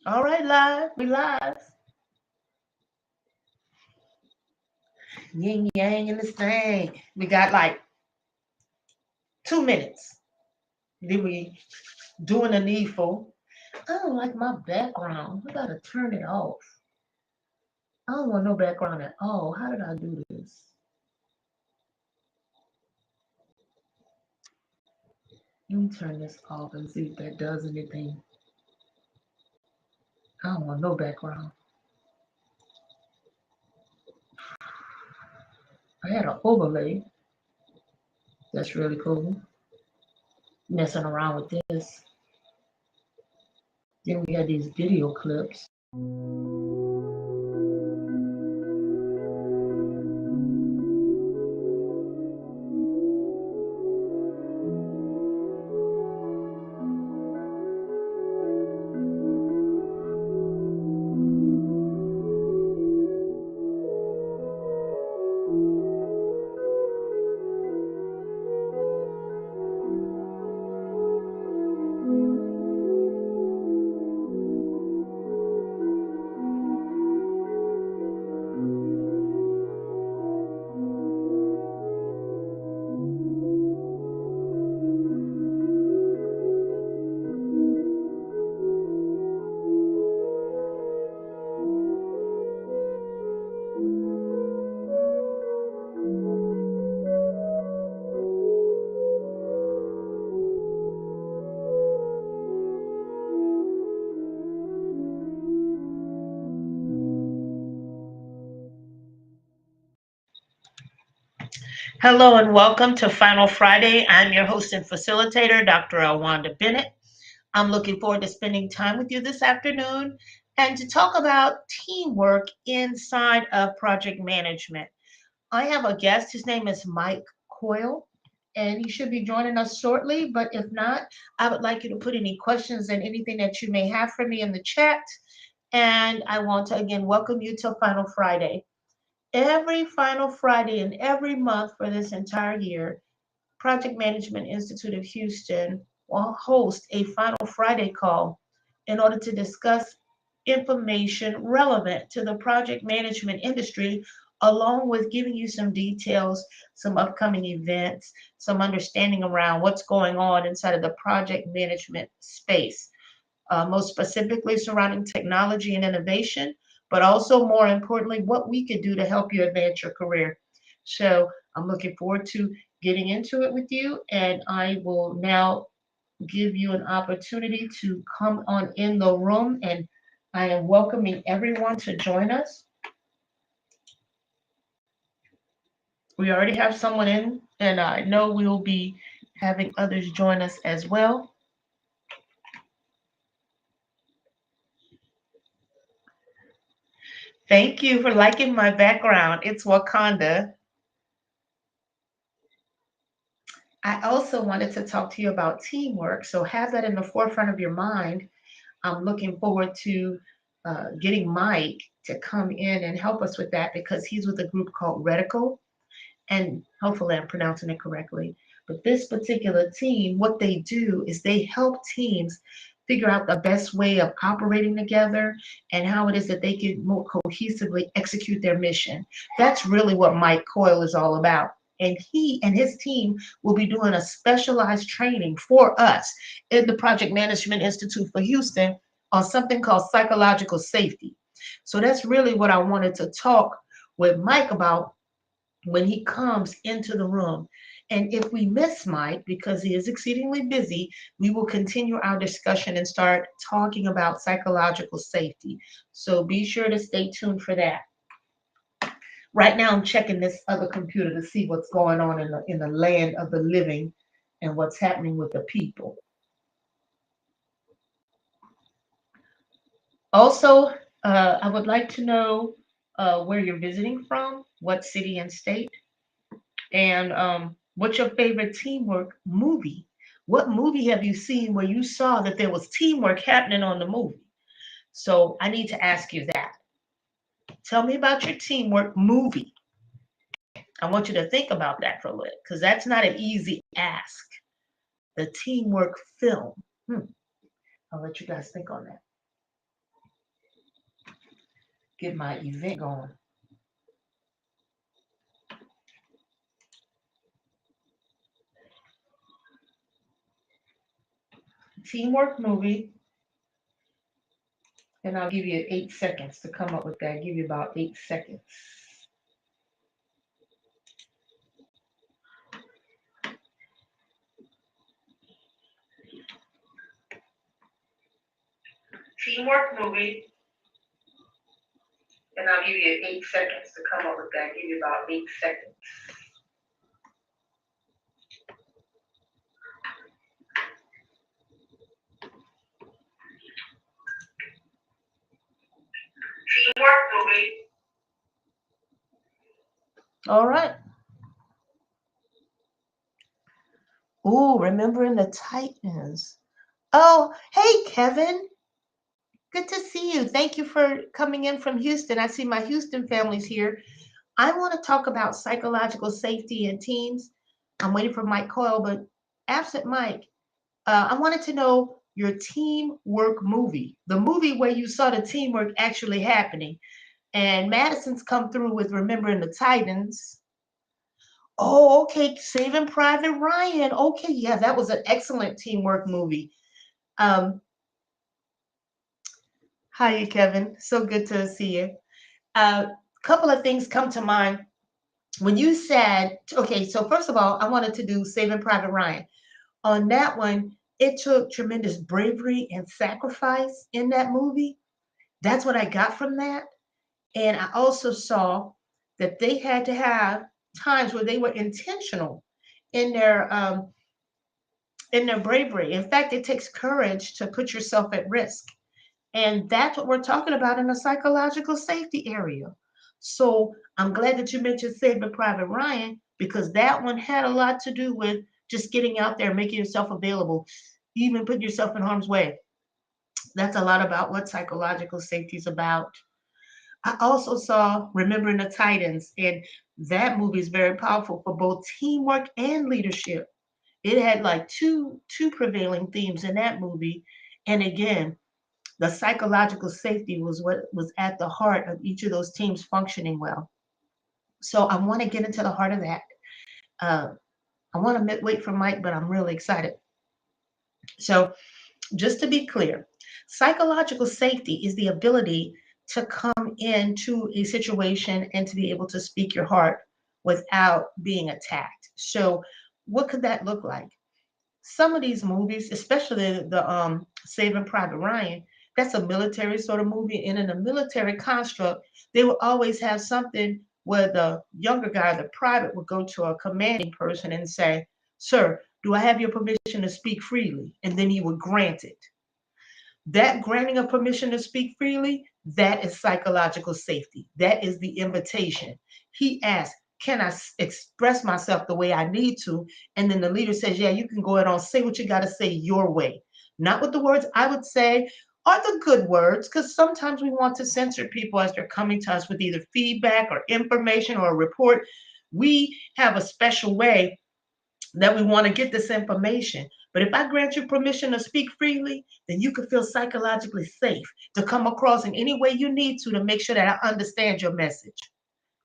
All right, live. We live. Yin yang in this thing. We got like 2 minutes. Then we doing the needful. I don't like my background. I gotta turn it off. I don't want no background at all. How did I do this? Let me turn this off and see if that does anything. I don't want no background. I had an overlay. That's really cool. Messing around with this. Then we had these video clips. Hello and welcome to Final Friday. I'm your host and facilitator, Dr. Elwanda Bennett. I'm looking forward to spending time with you this afternoon and to talk about teamwork inside of project management. I have a guest. His name is Mike Coyle, and he should be joining us shortly. But if not, I would like you to put any questions and anything that you may have for me in the chat. And I want to again welcome you to Final Friday. Every final Friday in every month for this entire year, Project Management Institute of Houston will host a Final Friday call in order to discuss information relevant to the project management industry, along with giving you some details, some upcoming events, some understanding around what's going on inside of the project management space, most specifically surrounding technology and innovation, but also more importantly, what we could do to help you advance your career. So I'm looking forward to getting into it with you, and I will now give you an opportunity to come on in the room, and I am welcoming everyone to join us. We already have someone in, and I know we will be having others join us as well. Thank you for liking my background. It's Wakanda. I also wanted to talk to you about teamwork, so have that in the forefront of your mind. I'm looking forward to getting Mike to come in and help us with that because he's with a group called Reticle, and hopefully I'm pronouncing it correctly. But this particular team, what they do is they help teams figure out the best way of operating together and how it is that they can more cohesively execute their mission. That's really what Mike Coyle is all about. And he and his team will be doing a specialized training for us in the Project Management Institute for Houston on something called psychological safety. So that's really what I wanted to talk with Mike about when he comes into the room. And if we miss Mike, because he is exceedingly busy, we will continue our discussion and start talking about psychological safety. So be sure to stay tuned for that. Right now, I'm checking this other computer to see what's going on in the land of the living and what's happening with the people. Also, I would like to know where you're visiting from, what city and state. And what's your favorite teamwork movie? What movie have you seen where you saw that there was teamwork happening on the movie? So I need to ask you that. Tell me about your teamwork movie. I want you to think about that for a little, because that's not an easy ask. The teamwork film. I'll let you guys think on that. get my event going. Teamwork movie, and I'll give you 8 seconds to come up with that. I'll give you about 8 seconds. Teamwork movie, and I'll give you 8 seconds to come up with that. I'll give you about 8 seconds. Teamwork movie. All right. Ooh, remembering the Titans. Oh, hey, Kevin. Good to see you. Thank you for coming in from Houston. I see my Houston family's here. I want to talk about psychological safety in teams. I'm waiting for Mike Coyle, but absent Mike, I wanted to know your teamwork movie, the movie where you saw the teamwork actually happening. And Madison's come through with Remembering the Titans. Oh, okay. Saving Private Ryan. Okay, yeah, that was an excellent teamwork movie. Um, Hi, Kevin. So good to see you. A couple of things come to mind when you said, okay, so first of all, I wanted to do Saving Private Ryan. On that one, it took tremendous bravery and sacrifice in that movie. That's what I got from that. And I also saw that they had to have times where they were intentional in their bravery. In fact, it takes courage to put yourself at risk. And that's what we're talking about in the psychological safety area. So I'm glad that you mentioned Saving Private Ryan because that one had a lot to do with just getting out there, making yourself available, even putting yourself in harm's way. That's a lot about what psychological safety is about. I also saw Remembering the Titans, and that movie is very powerful for both teamwork and leadership. It had like two prevailing themes in that movie. And again, the psychological safety was what was at the heart of each of those teams functioning well. So I want to get into the heart of that. Uh, I want to wait for Mike, but I'm really excited. So, just to be clear, psychological safety is the ability to come into a situation and to be able to speak your heart without being attacked. So, what could that look like? Some of these movies, especially the Saving Private Ryan, that's a military sort of movie, and in a military construct, they will always have something where the younger guy, the private, would go to a commanding person and say, "Sir, do I have your permission to speak freely?" And then he would grant it. That granting of permission to speak freely, that is psychological safety. That is the invitation. He asks, can I express myself the way I need to? And then the leader says, yeah, you can go ahead and say what you got to say your way. Not with the words I would say or the good words, because sometimes we want to censor people as they're coming to us with either feedback or information or a report. We have a special way that we want to get this information. But if I grant you permission to speak freely, then you can feel psychologically safe to come across in any way you need to make sure that I understand your message.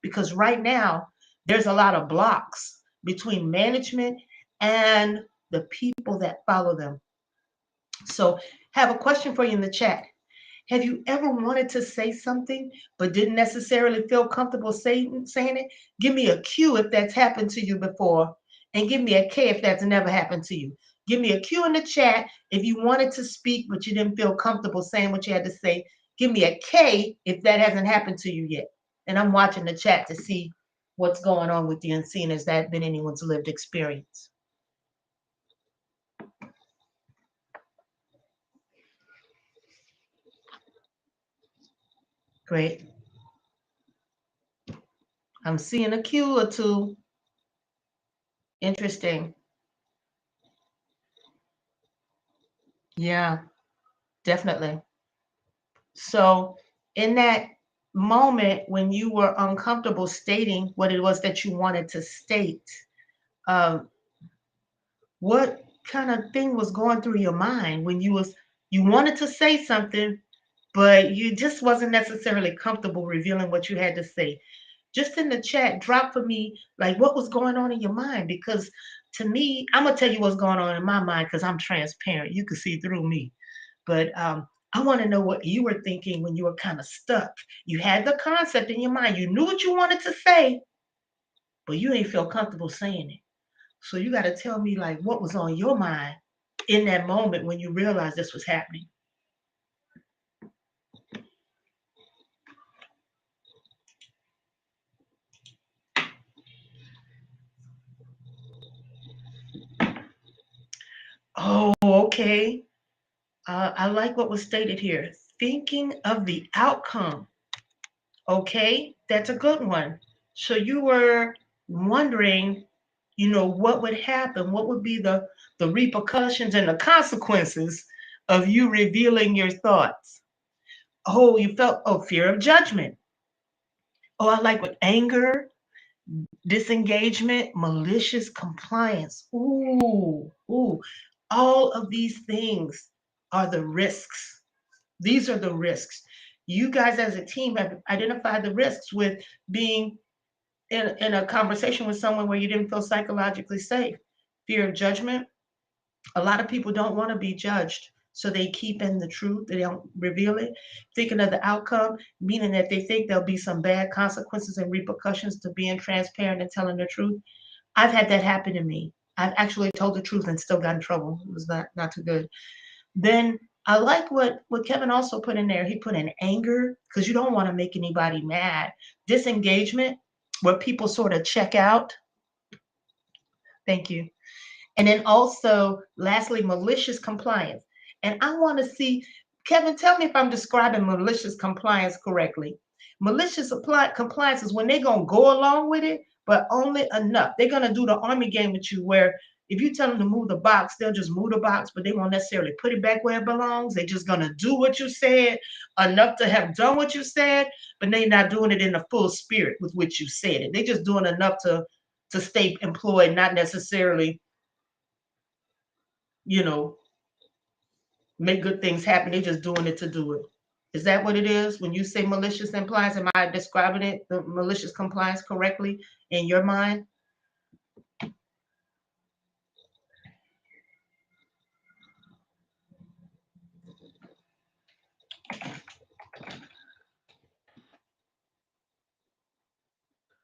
Because right now, there's a lot of blocks between management and the people that follow them. So, have a question for you in the chat. Have you ever wanted to say something but didn't necessarily feel comfortable saying it? Give me a Q if that's happened to you before, and give me a K if that's never happened to you. Give me a Q in the chat if you wanted to speak but you didn't feel comfortable saying what you had to say. Give me a K if that hasn't happened to you yet. And I'm watching the chat to see what's going on with you and seeing has that been anyone's lived experience. Great. I'm seeing a Q or two. Interesting. Yeah, definitely. So, in that moment when you were uncomfortable stating what it was that you wanted to state, um, what kind of thing was going through your mind when you wanted to say something, but you just wasn't necessarily comfortable revealing what you had to say. Just in the chat, drop for me like what was going on in your mind, because to me, I'm gonna tell you what's going on in my mind because I'm transparent. You can see through me. But I want to know what you were thinking when you were kind of stuck. You had the concept in your mind. You knew what you wanted to say, but you ain't feel comfortable saying it. So you got to tell me like what was on your mind in that moment when you realized this was happening. Oh, okay. I like what was stated here. Thinking of the outcome. Okay, that's a good one. So you were wondering, what would happen? What would be the repercussions and the consequences of you revealing your thoughts? Oh, you felt, oh, fear of judgment. Oh, I like what anger, disengagement, malicious compliance. Ooh. All of these things are the risks. These are the risks. You guys as a team have identified the risks with being in a conversation with someone where you didn't feel psychologically safe. Fear of judgment. A lot of people don't want to be judged. So they keep in the truth, they don't reveal it. Thinking of the outcome, meaning that they think there'll be some bad consequences and repercussions to being transparent and telling the truth. I've had that happen to me. I've actually told the truth and still got in trouble. It was not too good. Then I like what Kevin also put in there. He put in anger because you don't want to make anybody mad. Disengagement, where people sort of check out. Thank you. And then also, lastly, malicious compliance. And I want to see, Kevin, tell me if I'm describing malicious compliance correctly. Compliance is when they're going to go along with it, but only enough. They're going to do the army game with you where if you tell them to move the box, they'll just move the box, but they won't necessarily put it back where it belongs. They're just going to do what you said, enough to have done what you said, but they're not doing it in the full spirit with which you said it. They're just doing enough to stay employed, not necessarily you know, make good things happen. They're just doing it to do it. Is that what it is? When you say malicious compliance, am I describing it, the malicious compliance correctly in your mind?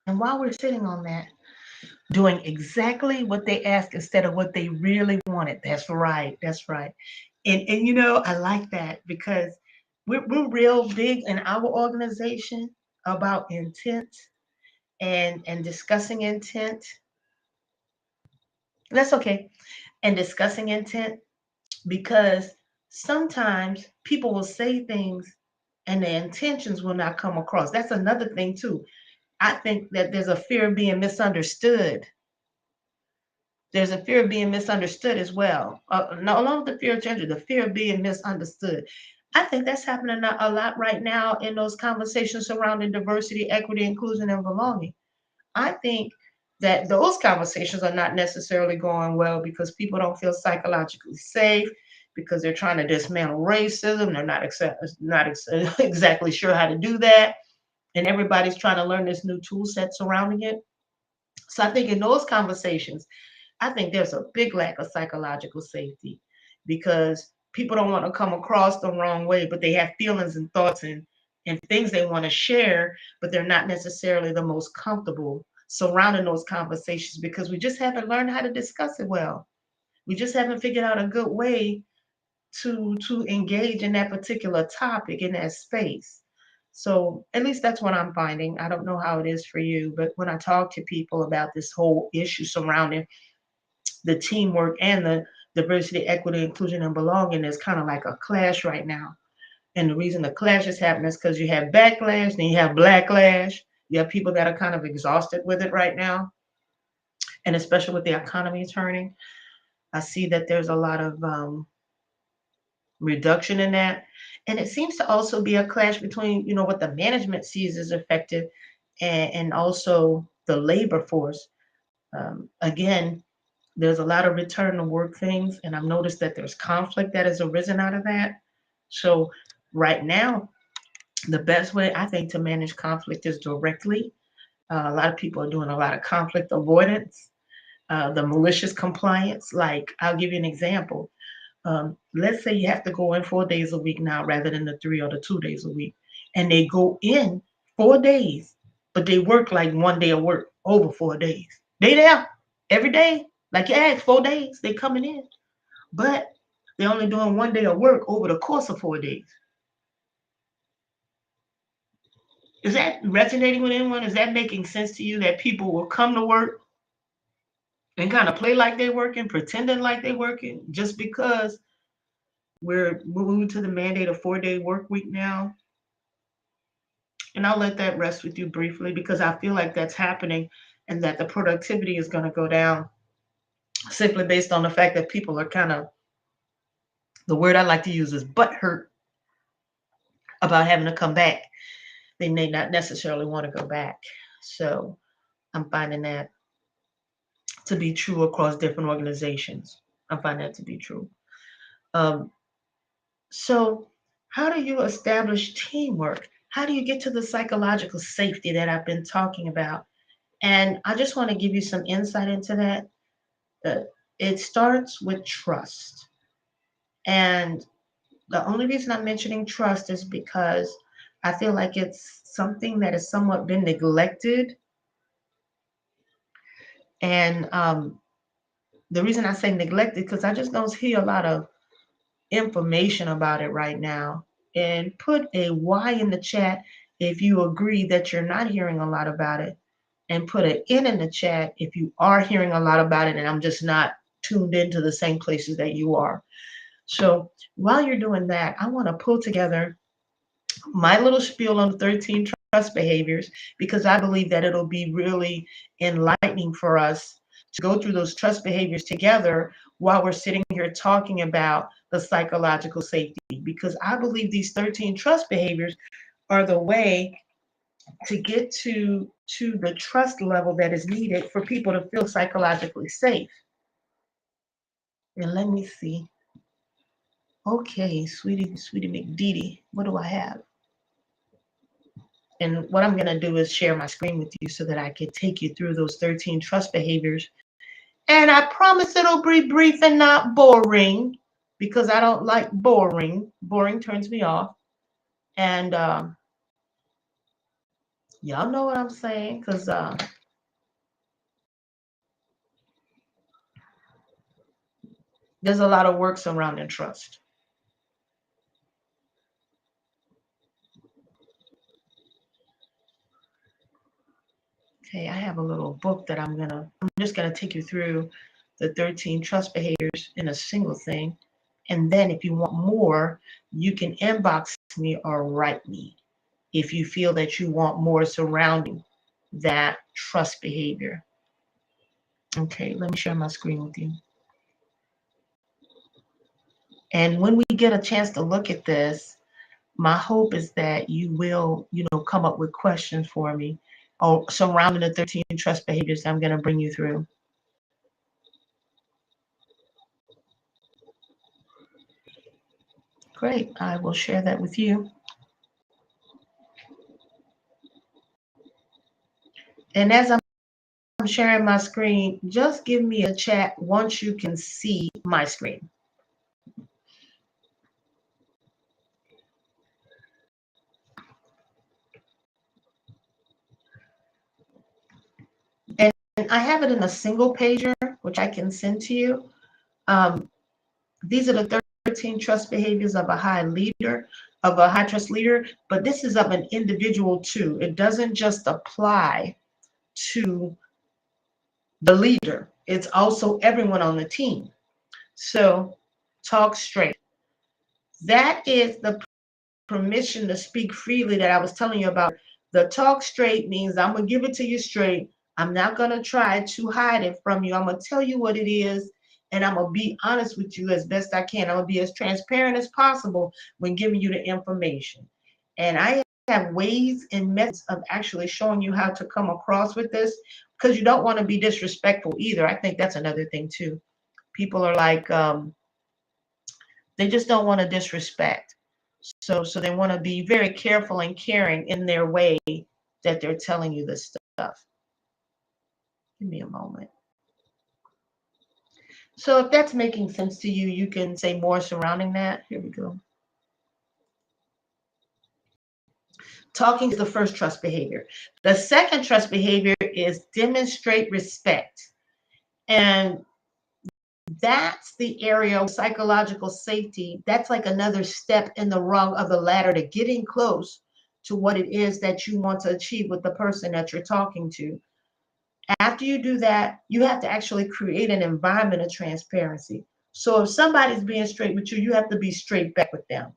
And while we're sitting on that, doing exactly what they asked instead of what they really wanted. That's right. That's right. And I like that because we're real big in our organization about intent and discussing intent. That's okay. And discussing intent because sometimes people will say things and their intentions will not come across. That's another thing too. I think that there's a fear of being misunderstood. There's a fear of being misunderstood as well. No, along with the fear of gender, the fear of being misunderstood. I think that's happening a lot right now in those conversations surrounding diversity, equity, inclusion, and belonging. I think that those conversations are not necessarily going well because people don't feel psychologically safe because they're trying to dismantle racism. They're not exactly sure how to do that, and everybody's trying to learn this new tool set surrounding it. So I think in those conversations, I think there's a big lack of psychological safety because people don't want to come across the wrong way, but they have feelings and thoughts and things they want to share, but they're not necessarily the most comfortable surrounding those conversations because we just haven't learned how to discuss it well. We just haven't figured out a good way to engage in that particular topic in that space. So at least that's what I'm finding. I don't know how it is for you, but when I talk to people about this whole issue surrounding the teamwork and the diversity, equity, inclusion, and belonging, there's kind of like a clash right now. And the reason the clash is happening is because you have backlash, then you have blacklash. You have people that are kind of exhausted with it right now. And especially with the economy turning, I see that there's a lot of reduction in that. And it seems to also be a clash between, what the management sees as effective and also the labor force. Again, there's a lot of return to work things, and I've noticed that there's conflict that has arisen out of that. So Right now, the best way I think to manage conflict is directly. A lot of people are doing a lot of conflict avoidance, the malicious compliance. Like, I'll give you an example. Let's say you have to go in 4 days a week now rather than the 3 or the 2 days a week. And they go in 4 days, but they work like 1 day of work over 4 days. They there every day. Like you asked, 4 days, they coming in. But they're only doing 1 day of work over the course of 4 days. Is that resonating with anyone? Is that making sense to you that people will come to work and kind of play like they're working, pretending like they're working, just because we're moving to the mandate of 4 day work week now? And I'll let that rest with you briefly because I feel like that's happening and that the productivity is going to go down simply based on the fact that people are kind of, the word I like to use is butt hurt about having to come back. They may not necessarily want to go back. So I'm finding that to be true across different organizations. I find that to be true. Um, so, how do you establish teamwork? How do you get to the psychological safety that I've been talking about? And I just want to give you some insight into that. Uh, it starts with trust. And the only reason I'm mentioning trust is because I feel like it's something that has somewhat been neglected. And the reason I say neglected, because I just don't hear a lot of information about it right now. And put a Y in the chat if you agree that you're not hearing a lot about it. And put an N in the chat if you are hearing a lot about it and I'm just not tuned into the same places that you are. So while you're doing that, I want to pull together my little spiel on the 13 trust behaviors because I believe that it'll be really enlightening for us to go through those trust behaviors together while we're sitting here talking about the psychological safety. Because I believe these 13 trust behaviors are the way to get to the trust level that is needed for people to feel psychologically safe. And let me see. Okay, sweetie McDeedy, what do I have? And what I'm going to do is share my screen with you so that I can take you through those 13 trust behaviors. And I promise it'll be brief and not boring because I don't like boring. Boring turns me off. And y'all know what I'm saying because there's a lot of work surrounding trust. Okay, I have a little book that I'm just gonna take you through the 13 trust behaviors in a single thing. And then if you want more, you can inbox me or write me if you feel that you want more surrounding that trust behavior. Okay, let me share my screen with you. And when we get a chance to look at this, my hope is that you will, come up with questions for me or surrounding the 13 trust behaviors I'm going to bring you through. Great, I will share that with you. And as I'm sharing my screen, just give me a chat once you can see my screen. And I have it in a single pager, which I can send to you. These are the 13 trust behaviors of a high leader, of a high trust leader, but this is of an individual too. It doesn't just apply to the leader, it's also everyone on the team. So talk straight. That is the permission to speak freely that I was telling you about. The talk straight means I'm going to give it to you straight. I'm not going to try to hide it from you. I'm going to tell you what it is, and I'm going to be honest with you as best I can. I'm going to be as transparent as possible when giving you the information. And I have ways and methods of actually showing you how to come across with this because you don't want to be disrespectful either. I think that's another thing too. People are like, they just don't want to disrespect. So they want to be very careful and caring in their way that they're telling you this stuff. Give me a moment. So if that's making sense to you, you can say more surrounding that. Here we go. Talking is the first trust behavior. The second trust behavior is demonstrate respect. And that's the area of psychological safety. That's like another step in the rung of the ladder to getting close to what it is that you want to achieve with the person that you're talking to. After you do that, you have to actually create an environment of transparency. So if somebody's being straight with you, you have to be straight back with them.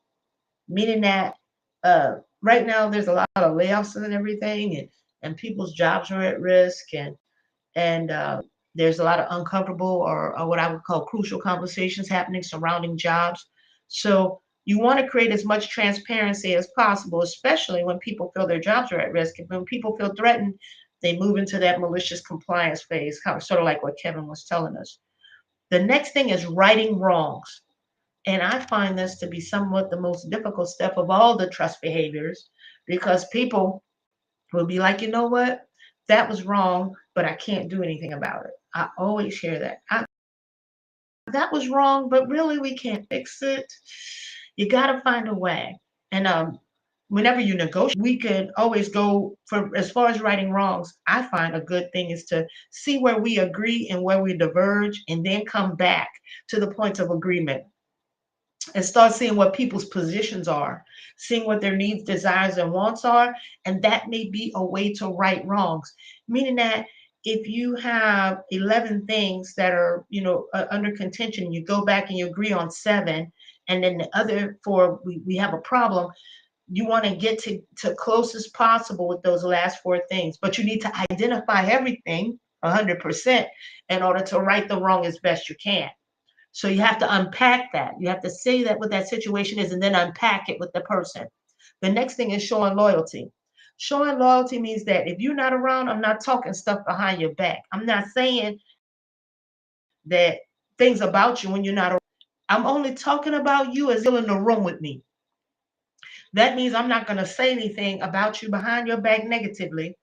Meaning that right now there's a lot of layoffs and everything, and people's jobs are at risk, and there's a lot of uncomfortable or what I would call crucial conversations happening surrounding jobs. So you want to create as much transparency as possible, especially when people feel their jobs are at risk. And when people feel threatened, they move into that malicious compliance phase, kind of sort of like what Kevin was telling us. The next thing is righting wrongs. And I find this to be somewhat the most difficult step of all the trust behaviors, because people will be like, you know what? That was wrong, but I can't do anything about it. I always hear that. That was wrong, but really we can't fix it. You got to find a way. And whenever you negotiate, we could always go for as far as righting wrongs. I find a good thing is to see where we agree and where we diverge, and then come back to the point of agreement and start seeing what people's positions are, seeing what their needs, desires, and wants are. And that may be a way to right wrongs. Meaning that if you have 11 things that are, under contention, you go back and you agree on 7, and then the other 4, we have a problem. You want to get to close as possible with those last 4 things, but you need to identify everything 100% in order to right the wrong as best you can. So you have to unpack that. You have to say that what that situation is and then unpack it with the person. The next thing is showing loyalty. Showing loyalty means that if you're not around, I'm not talking stuff behind your back. I'm not saying that things about you when you're not around. I'm only talking about you as you're in the room with me. That means I'm not going to say anything about you behind your back negatively.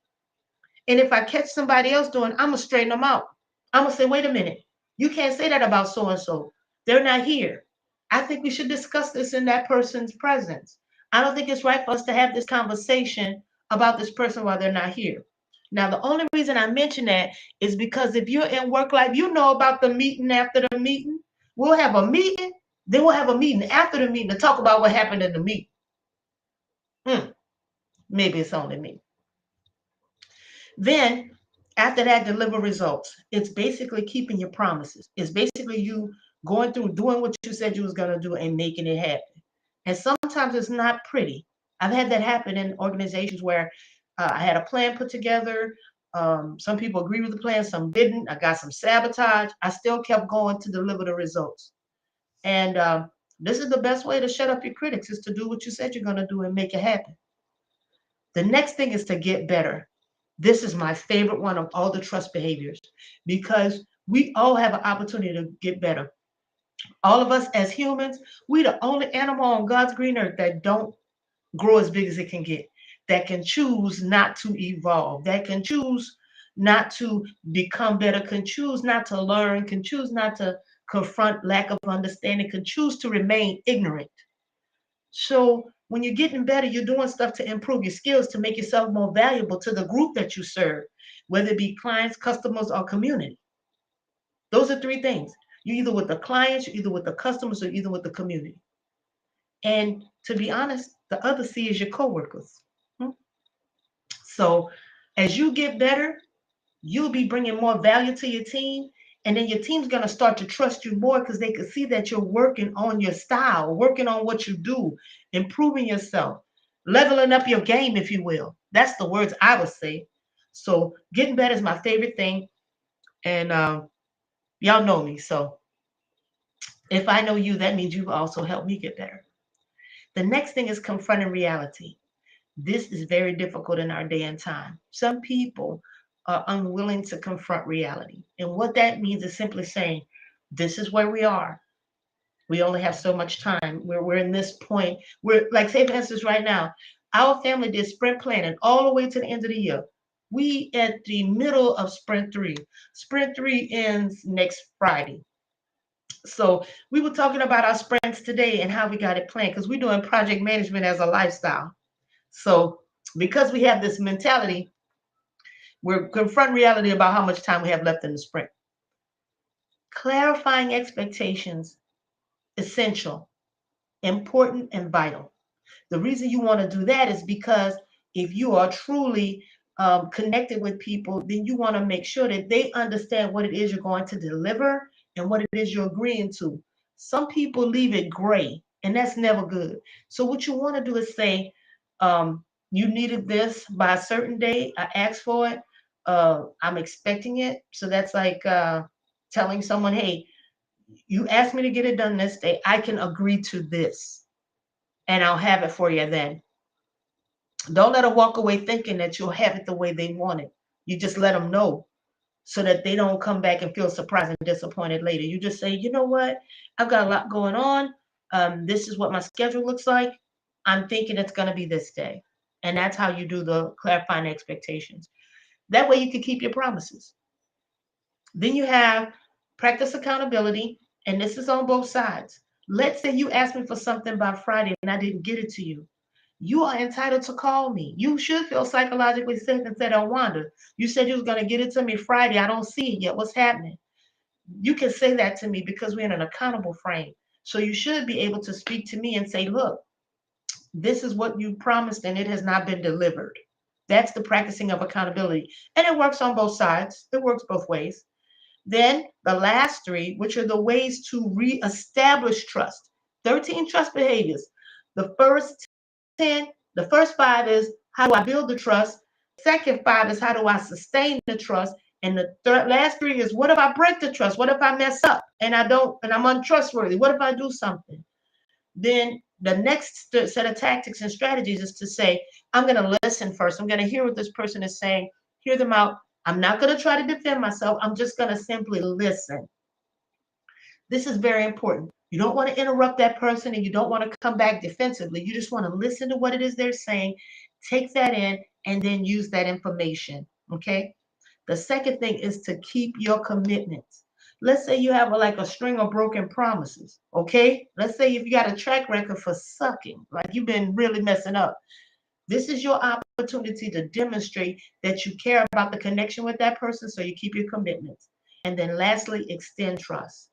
And if I catch somebody else doing, I'm going to straighten them out. I'm going to say, wait a minute. You can't say that about so and so. They're not here. I think we should discuss this in that person's presence. I don't think it's right for us to have this conversation about this person while they're not here. Now, the only reason I mention that is because if you're in work life, you know about the meeting after the meeting. We'll have a meeting, then we'll have a meeting after the meeting to talk about what happened in the meeting. Maybe it's only me. Then after that, deliver results. It's basically keeping your promises. It's basically you going through doing what you said you was going to do and making it happen. And sometimes it's not pretty. I've had that happen in organizations where I had a plan put together. Some people agreed with the plan, some didn't. I got some sabotage. I still kept going to deliver the results. And this is the best way to shut up your critics, is to do what you said you're going to do and make it happen. The next thing is to get better. This is my favorite one of all the trust behaviors, because we all have an opportunity to get better. All of us as humans, we the only animal on God's green earth that don't grow as big as it can get, that can choose not to evolve, that can choose not to become better, can choose not to learn, can choose not to confront lack of understanding, can choose to remain ignorant. So when you're getting better, you're doing stuff to improve your skills, to make yourself more valuable to the group that you serve, whether it be clients, customers, or community. Those are 3 things. You're either with the clients, you're either with the customers, or either with the community. And to be honest, the other C is your coworkers. Hmm? So as you get better, you'll be bringing more value to your team. And then your team's going to start to trust you more because they can see that you're working on your style, working on what you do, improving yourself, leveling up your game, if you will. That's the words I would say. So getting better is my favorite thing. And y'all know me. So if I know you, that means you've also helped me get better. The next thing is confronting reality. This is very difficult in our day and time. Some people are unwilling to confront reality. And what that means is simply saying, this is where we are. We only have so much time. We're in this point. We're like, say for instance, right now, our family did sprint planning all the way to the end of the year. We at the middle of sprint three. Sprint three ends next Friday. So we were talking about our sprints today and how we got it planned because we're doing project management as a lifestyle. So because we have this mentality, we're confront reality about how much time we have left in the sprint. Clarifying expectations, essential, important, and vital. The reason you want to do that is because if you are truly connected with people, then you want to make sure that they understand what it is you're going to deliver and what it is you're agreeing to. Some people leave it gray, and that's never good. So, what you want to do is say, you needed this by a certain date. I asked for it. I'm expecting it. So, that's like telling someone, hey, you asked me to get it done this day. I can agree to this, and I'll have it for you then. Don't let them walk away thinking that you'll have it the way they want it. You just let them know so that they don't come back and feel surprised and disappointed later. You just say, you know what? I've got a lot going on. This is what my schedule looks like. I'm thinking it's going to be this day. And that's how you do the clarifying expectations. That way you can keep your promises. Then you have practice accountability, and this is on both sides. Let's say you asked me for something by Friday and I didn't get it to you. You are entitled to call me. You should feel psychologically safe and say, Wanda, you said you was going to get it to me Friday. I don't see it yet. What's happening? You can say that to me because we're in an accountable frame. So you should be able to speak to me and say, look, this is what you promised and it has not been delivered. That's the practicing of accountability. And it works on both sides. It works both ways. Then the last three, which are the ways to reestablish trust. 13 trust behaviors. The first 10, the first five is how do I build the trust? Second five is how do I sustain the trust? And the last three is what if I break the trust? What if I mess up and I'm untrustworthy? What if I do something? Then the next set of tactics and strategies is to say, I'm going to listen first. I'm going to hear what this person is saying, hear them out. I'm not going to try to defend myself. I'm just going to simply listen. This is very important. You don't want to interrupt that person and you don't want to come back defensively. You just want to listen to what it is they're saying, take that in, and then use that information. Okay. The second thing is to keep your commitments. Let's say you have like a string of broken promises. Okay. Let's say if you got a track record for sucking, like you've been really messing up. This is your opportunity to demonstrate that you care about the connection with that person, so you keep your commitments. And then lastly, extend trust.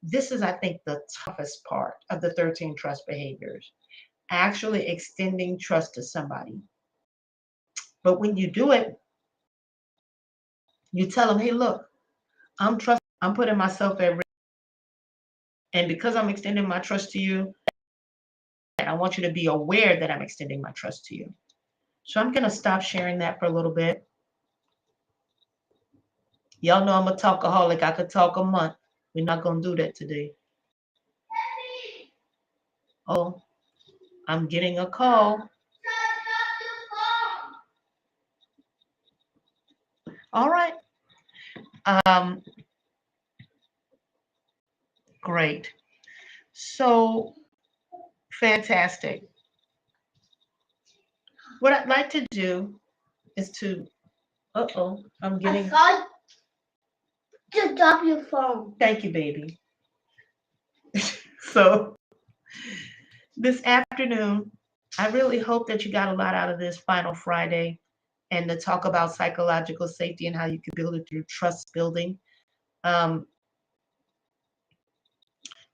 This is, I think, the toughest part of the 13 trust behaviors, actually extending trust to somebody. But when you do it, you tell them, hey, look, I'm trusting, I'm putting myself at risk. And because I'm extending my trust to you, I want you to be aware that I'm extending my trust to you. So I'm going to stop sharing that for a little bit. Y'all know I'm a talkaholic. I could talk a month. We're not going to do that today. Oh, I'm getting a call. All right. Um, great. So fantastic. What I'd like to do is to, I'm getting. Just drop your phone. Thank you, baby. So this afternoon, I really hope that you got a lot out of this final Friday and to talk about psychological safety and how you can build it through trust building. Um,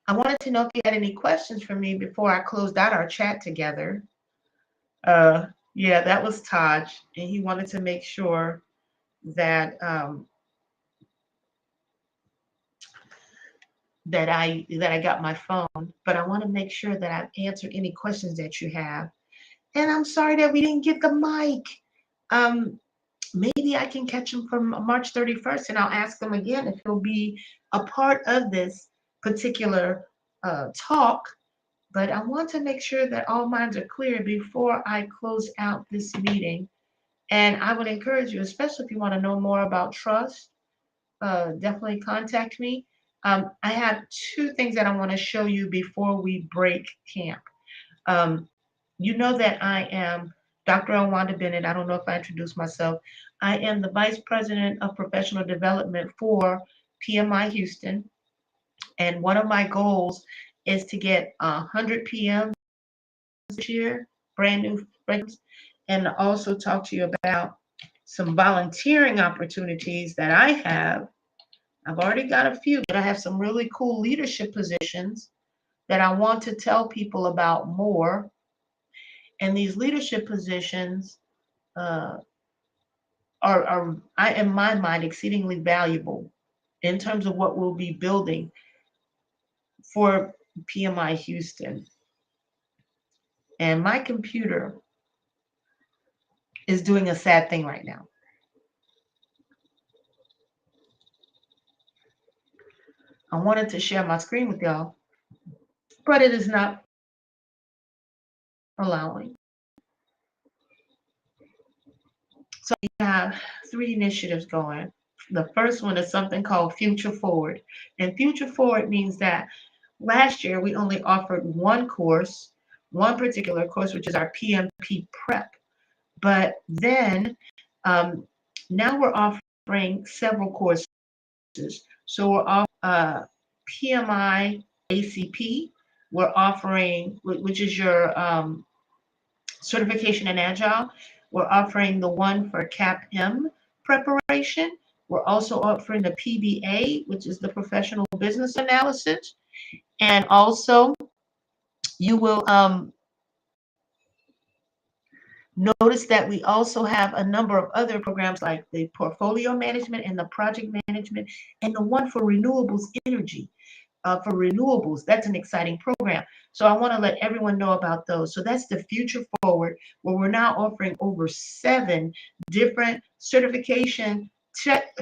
I wanted to know if you had any questions for me before I closed out our chat together. Yeah, that was Taj, and he wanted to make sure that that I got my phone, but I want to make sure that I've answered any questions that you have. And I'm sorry that we didn't get the mic. Um, Maybe I can catch him from March 31st, and I'll ask him again if he'll be a part of this particular talk. But I want to make sure that all minds are clear before I close out this meeting. And I would encourage you, especially if you want to know more about trust, definitely contact me. I have two things that I want to show you before we break camp. Um, you know that I am Dr. Elwanda Bennett. I don't know if I introduced myself. I am the Vice President of Professional Development for PMI Houston. And one of my goals is to get 100 PMs this year, brand new friends, and also talk to you about some volunteering opportunities that I have. I've already got a few, but I have some really cool leadership positions that I want to tell people about more. And these leadership positions uh, are, in my mind, exceedingly valuable in terms of what we'll be building for PMI Houston. And my computer is doing a sad thing right now. I wanted to share my screen with y'all, but it is not allowing. So we have three initiatives going. The first one is something called Future Forward. And Future Forward means that last year we only offered one course, one particular course, which is our PMP prep. But then now we're offering several courses. So we're offering PMI ACP. We're offering, which is your certification in Agile. We're offering the one for CAPM preparation. We're also offering the PBA, which is the professional business analysis. And also, you will notice that we also have a number of other programs like the portfolio management and the project management, and the one for renewables energy. For renewables, that's an exciting program. So I want to let everyone know about those. So that's the Future Forward, where we're now offering over 7 different certification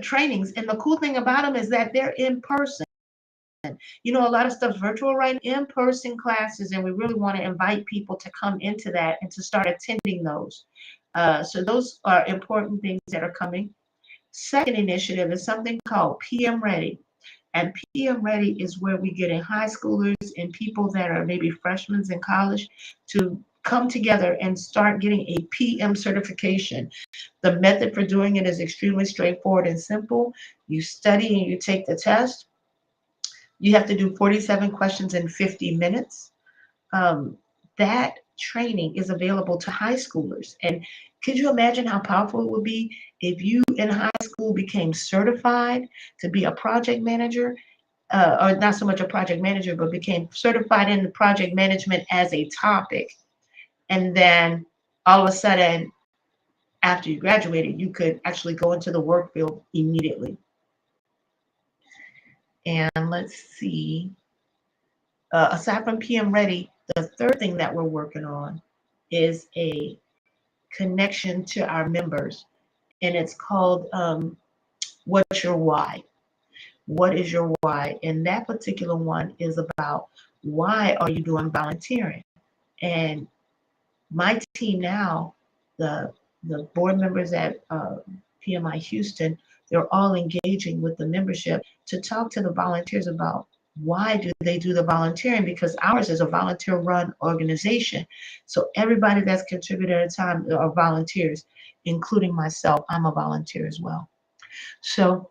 trainings. And the cool thing about them is that they're in person. You know, a lot of stuff's virtual, right? In-person classes, and we really want to invite people to come into that and to start attending those. So those are important things that are coming. Second initiative is something called PM Ready. And PM Ready is where we get in high schoolers and people that are maybe freshmen in college to come together and start getting a PM certification. The method for doing it is extremely straightforward and simple. You study and you take the test. You have to do 47 questions in 50 minutes. That training is available to high schoolers. And could you imagine how powerful it would be if you in high school became certified to be a project manager, or not so much a project manager, but became certified in the project management as a topic. And then all of a sudden, after you graduated, you could actually go into the work field immediately. And let's see. Aside from PM Ready, the third thing that we're working on is a connection to our members, and it's called What's Your Why? What is your why? And that particular one is about why are you doing volunteering? And my team now, the board members at PMI Houston, they're all engaging with the membership to talk to the volunteers about why do they do the volunteering, because ours is a volunteer run organization. So everybody that's contributed at a time are volunteers, including myself. I'm a volunteer as well. So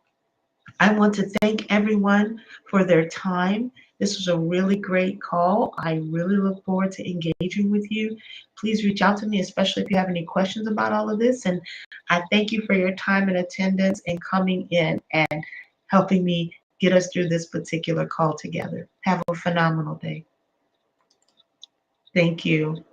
I want to thank everyone for their time. This was a really great call. I really look forward to engaging with you. Please reach out to me, especially if you have any questions about all of this. And I thank you for your time and attendance and coming in and helping me get us through this particular call together. Have a phenomenal day. Thank you.